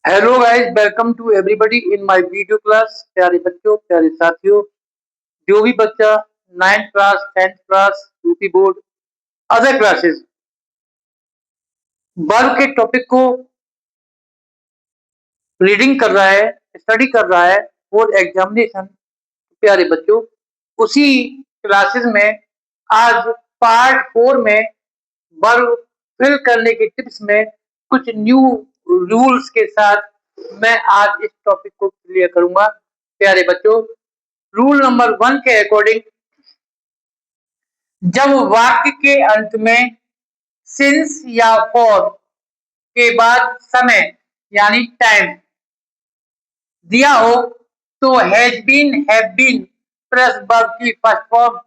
Hello guys, welcome to everybody in my video class. प्यारे बच्चों, प्यारे साथियों, जो भी बच्चा 9th class, 10th class, UP board, other classes वर्ग के टॉपिक को रीडिंग कर रहा है, स्टडी कर रहा है फॉर एग्जामिनेशन, प्यारे बच्चों, उसी क्लासेस में आज पार्ट 4 में वर्ग फिल करने के टिप्स में कुछ न्यू रूल्स के साथ मैं आज इस टॉपिक को क्लियर करूंगा। प्यारे बच्चों, रूल नंबर 1 के अकॉर्डिंग जब वाक्य के अंत में सिंस या फॉर के बाद समय यानी टाइम दिया हो तो has been, have been plus verb की फर्स्ट फॉर्म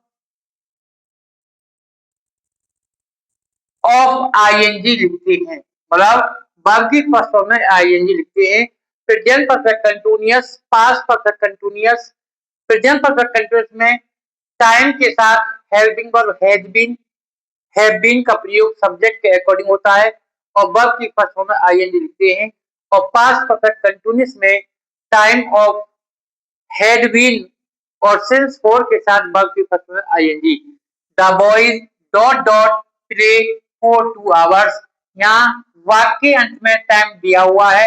ऑफ आईएनजी लिखते हैं। मतलब वर्ब की फर्स्ट फॉर्म में आईएनजी लिखते हैं। Present perfect continuous, past perfect continuous, present perfect continuous में टाइम के साथ हेल्पिंग वर्ब हैव बीन का प्रयोग सब्जेक्ट के अकॉर्डिंग होता है और वर्ब की फर्स्ट फॉर्म में आईएनजी लिखते हैं। और पास्ट परफेक्ट कंटीन्यूअस में टाइम ऑफ हैड बीन और सिंस फोर के साथ वर्ब की फर्स्ट फॉर्म में ING. The boys dot dot play for 2 hours. यहाँ वाक्य के अंत में टाइम दिया हुआ है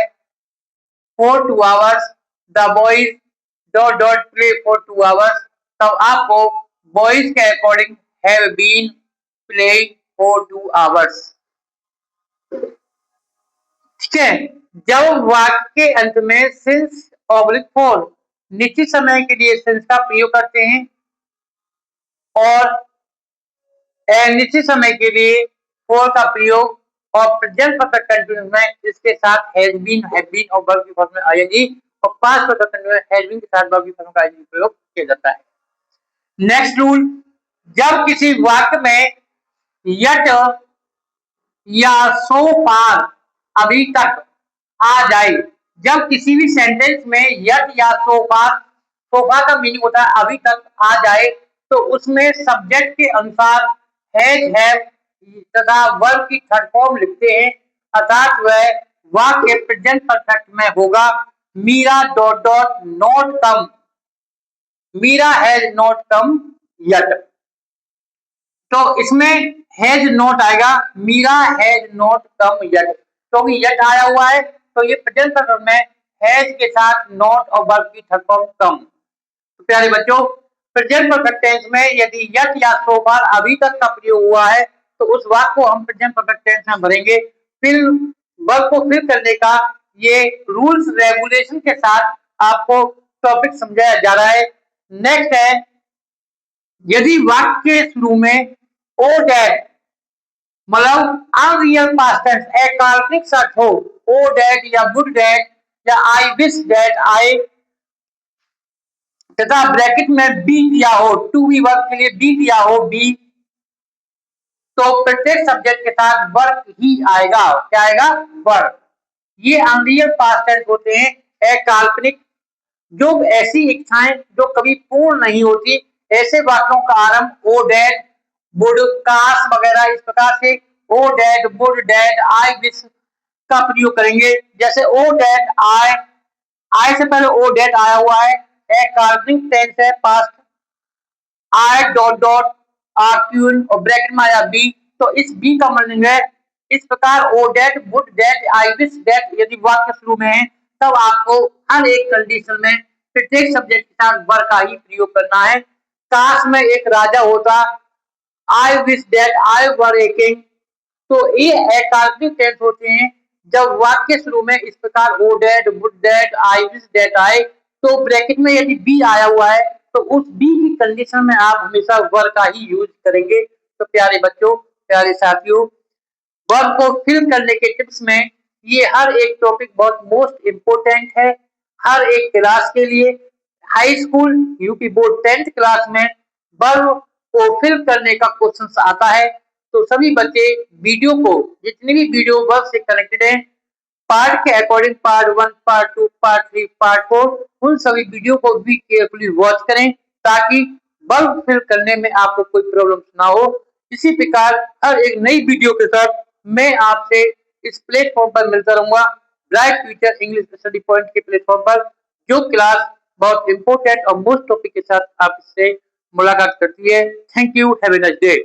for 2 hours. The boys dot dot play for 2 hours. तब आपको बॉयज के according have been playing for 2 hours. ठीक है। जब वाक्य के अंत में सिंस ऑब्लिक फॉर निश्चित समय के लिए सिंस का प्रयोग करते हैं और निश्चित समय के लिए फॉर का प्रयोग और प्रेजेंट परफेक्ट कंटीन्यूअस में इसके साथ हैज बीन, हैव बीन और वर्ब की फॉर्म में आईएनजी और past perfect continuous has been के साथ वर्ब की फॉर्म का आईएनजी प्रयोग किया जाता है। नेक्स्ट रूल, जब किसी वाक्य में यट या सो फार अभी तक आ जाए, जब किसी भी सेंटेंस में यट या सो फार, सोफा का मीनिंग होता है अभी तक आ जाए, तो उसमें सब्जेक्ट के अनुसार हैज, हैव तथा वर्ब की थर्ड फॉर्म लिखते हैं। अर्थात वह वाक्य प्रेजेंट परफेक्ट में होगा Meera dot dot not come, Meera has not come yet. तो इसमें हैज नॉट आएगा, Meera has not come yet, क्योंकि यट आया हुआ है तो ये प्रेजेंट परफेक्ट में हैज के साथ नॉट और वर्ब की थर्ड फॉर्म कम। तो प्यारे बच्चों, प्रेजेंट परफेक्ट टेंस में यदि यट या सो फार अभी तक का प्रयोग हुआ है तो उस वाक्य को हम प्रेजेंट परफेक्ट टेंस में भरेंगे। फिर वर्ब को फिल करने का ये रूल्स रेगुलेशन के साथ आपको टॉपिक समझाया जा रहा है। नेक्स्ट है, यदि वाक्य के शुरू में ओ डैट मतलब अनरियल पास्ट टेंस एक काल्पनिक शब्द हो, ओ डैट या वुड डैट या आई विश डैट आई तथा ब्रैकेट में बी दिया हो, टू बी वर्ब के लिए बी दिया हो बी, तो प्रत्येक सब्जेक्ट के साथ वर्क ही आएगा। क्या आएगा? वर्क। ये अनरियल पास्ट टेंस होते हैं, एक काल्पनिक, जो ऐसी इच्छाएं जो कभी पूर्ण नहीं होती, ऐसे वाक्यों का आरंभ ओ डैट, वुड, काश वगैरह इस प्रकार से o that, would that, I wish का प्रयोग करेंगे। जैसे ओ डैट आई, आई से पहले ओ डैट आया हुआ है, एक काल्पनिक टेंस है past, I dot dot are क्यून और ब्रैकेट में आया बी, तो इस बी का मीनिंग है इस प्रकार o that, would that, I wish that यदि वाक्य शुरू में है तब आपको हर एक कंडीशन में प्रत्येक सब्जेक्ट के साथ वर का ही प्रयोग करना है। काश में एक राजा होता, आई wish that I were a king, तो ये अकाल्पनिक टेंस होते हैं जब वाक्य शुरू में इस प्रकार o that, would that, I wish that आए, तो ब्रैकेट में यदि बी आया हुआ है तो उस बी की कंडीशन में आप हमेशा वर का ही यूज करेंगे। तो प्यारे बच्चों, प्यारे साथियों, वर्ब को फिल करने के टिप्स में ये हर एक टॉपिक बहुत मोस्ट इम्पोर्टेंट है हर एक क्लास के लिए। High school, UP board 10th class में वर्ब को फिल करने का क्वेश्चन आता है, तो सभी बच्चे वीडियो को, जितनी भी वीडियो वर्ब से कनेक्टेड है, पार्ट के according part 1, part 2, part 3, part 4, उन सभी वीडियो को भी केयरफुली वॉच करें ताकि वर्ब फिल करने में आपको कोई प्रॉब्लम ना हो। इसी प्रकार हर एक नई वीडियो के साथ मैं आपसे इस प्लेटफॉर्म पर मिलता रहूंगा। Bright future English study point के प्लेटफॉर्म पर, जो क्लास बहुत इंपॉर्टेंट और मोस्ट टॉपिक के साथ आपसे मुलाकात करती है। Thank you, have a nice day.